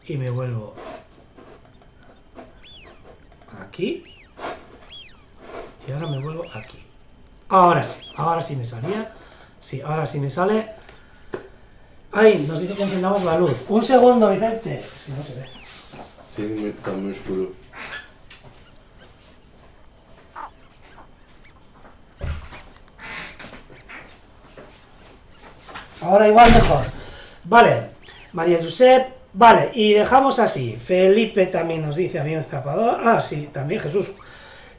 Y me vuelvo aquí. Y ahora me vuelvo aquí. Ahora sí me salía. Sí, ahora sí me sale. Ay, nos dice que encendamos la luz. Un segundo, Vicente. Si no se ve. Sí, está muy oscuro. Ahora igual mejor. Vale, María Josep. Vale, y dejamos así. Felipe también nos dice, había un zapador. Ah, sí, también Jesús.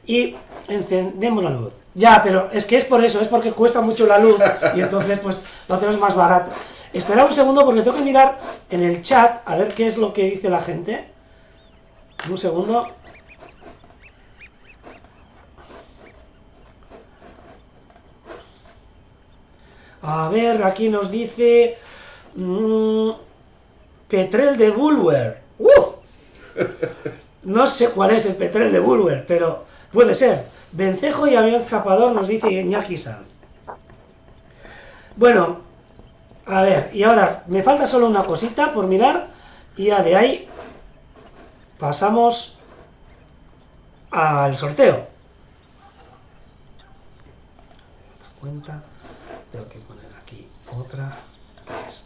Y encendemos la luz. Ya, pero es que es por eso, es porque cuesta mucho la luz. Y entonces, pues, lo tenemos más barato. Espera un segundo porque tengo que mirar en el chat a ver qué es lo que dice la gente. Un segundo. A ver, aquí nos dice... Petrel de Bulwer. No sé cuál es el Petrel de Bulwer, pero puede ser. Vencejo y avión zapador, nos dice Iñaki Sanz. Bueno, a ver, y ahora me falta solo una cosita por mirar, y ya de ahí pasamos al sorteo. Cuenta, tengo que poner aquí otra. ¿Qué es?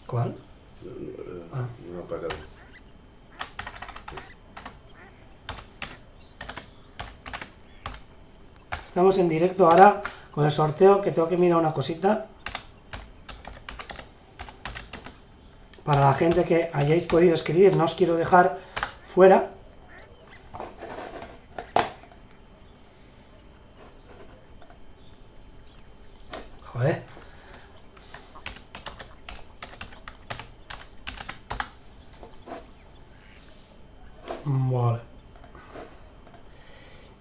¿Cuál? No apagado. Estamos en directo ahora con el sorteo, que tengo que mirar una cosita. Para la gente que hayáis podido escribir, no os quiero dejar fuera. Joder. Vale.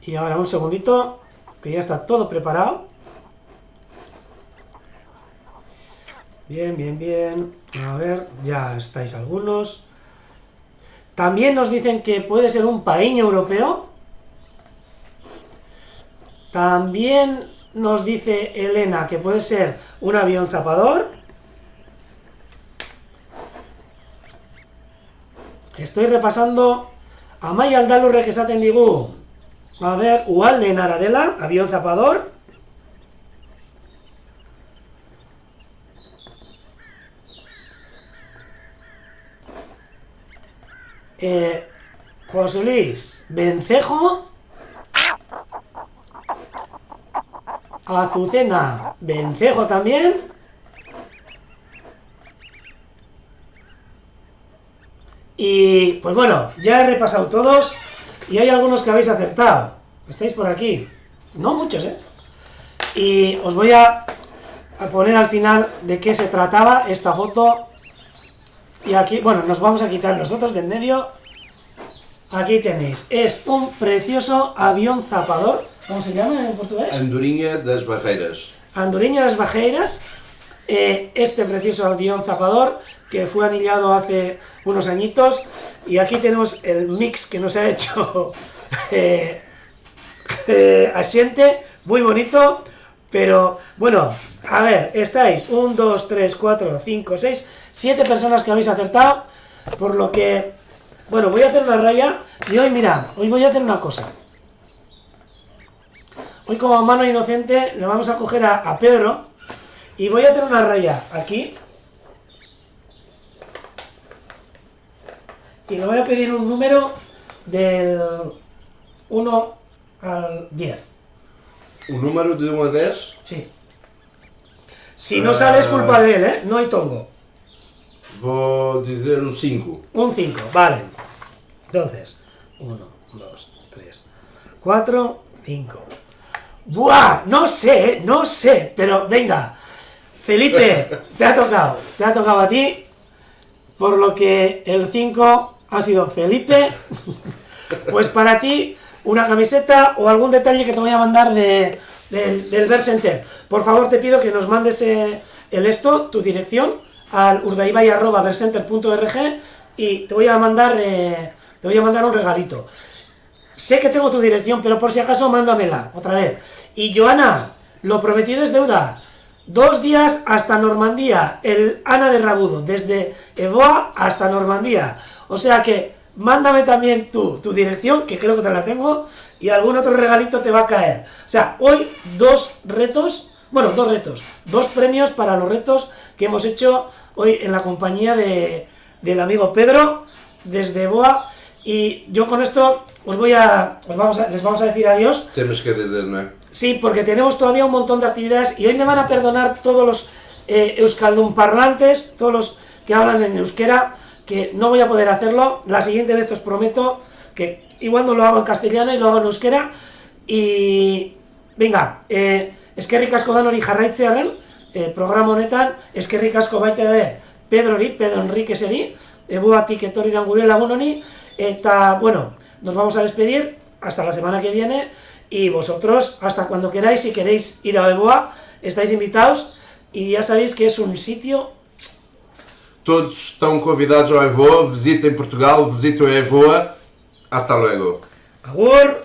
Y ahora un segundito, que ya está todo preparado. Bien. A ver, ya estáis algunos. También nos dicen que puede ser un paíño europeo. También nos dice Elena que puede ser un avión zapador. Estoy repasando. Amai aldalurrek esaten digu. A ver, Ualde Naradela, avión zapador. José Luis Vencejo. Azucena Vencejo también. Y pues bueno, ya he repasado todos y hay algunos que habéis acertado. Estáis por aquí. No muchos, ¿eh? Y os voy a poner al final de qué se trataba esta foto. Y aquí, bueno, nos vamos a quitar nosotros del medio. Aquí tenéis. Es un precioso avión zapador. ¿Cómo se llama en portugués? Andorinha das Barreiras. Andorinha das Barreiras. Este precioso avión zapador que fue anillado hace unos añitos, y aquí tenemos el mix que nos ha hecho Asiente, muy bonito, pero bueno, a ver, estáis 1, 2, 3, 4, 5, 6, 7 personas que habéis acertado, por lo que, bueno, voy a hacer una raya, y hoy, mirad, hoy voy a hacer una cosa. Hoy como mano inocente le vamos a coger a Pedro, y voy a hacer una raya aquí. Y le voy a pedir un número del 1 al 10. ¿Un número de 1 a 10? Sí. Si no sale es culpa de él, ¿eh? No hay tongo. Vou dizer um 5. Un 5, vale. Entonces, 1, 2, 3, 4, 5. ¡Buah! No sé, pero venga. Felipe, te ha tocado a ti, por lo que el 5 ha sido Felipe. Pues para ti, una camiseta o algún detalle que te voy a mandar del Vercenter. Por favor, te pido que nos mandes tu dirección, al urdaibai@vercenter.org y te voy a mandar un regalito. Sé que tengo tu dirección, pero por si acaso mándamela otra vez. Y Joana, lo prometido es deuda. 2 días hasta Normandía, el Ana de Rabudo, desde Evoa hasta Normandía. O sea que mándame también tu dirección, que creo que te la tengo, y algún otro regalito te va a caer. O sea, hoy 2 premios para los retos que hemos hecho hoy en la compañía del amigo Pedro, desde Evoa. Y yo con esto les vamos a decir adiós. Temos que dizer, não é? Sí, porque tenemos todavía un montón de actividades y hoy me van a perdonar todos los euskaldun parlantes, todos los que hablan en euskera, que no voy a poder hacerlo. La siguiente vez os prometo que igual no lo hago en castellano y lo hago en euskera. Y venga, eskerrik asko danori jarraitzearen programa honetan, eskerrik asko baita ere Pedro Enriqueseri, Ebuatik etorri dan gure lagun honi. Eta, bueno, nos vamos a despedir hasta la semana que viene y vosotros hasta cuando queráis. Si queréis ir a Evoa, estáis invitados y ya sabéis que es un sitio. Todos estão convidados ao Evoa, visitem Portugal, visitem a Evoa. Hasta luego. Agur.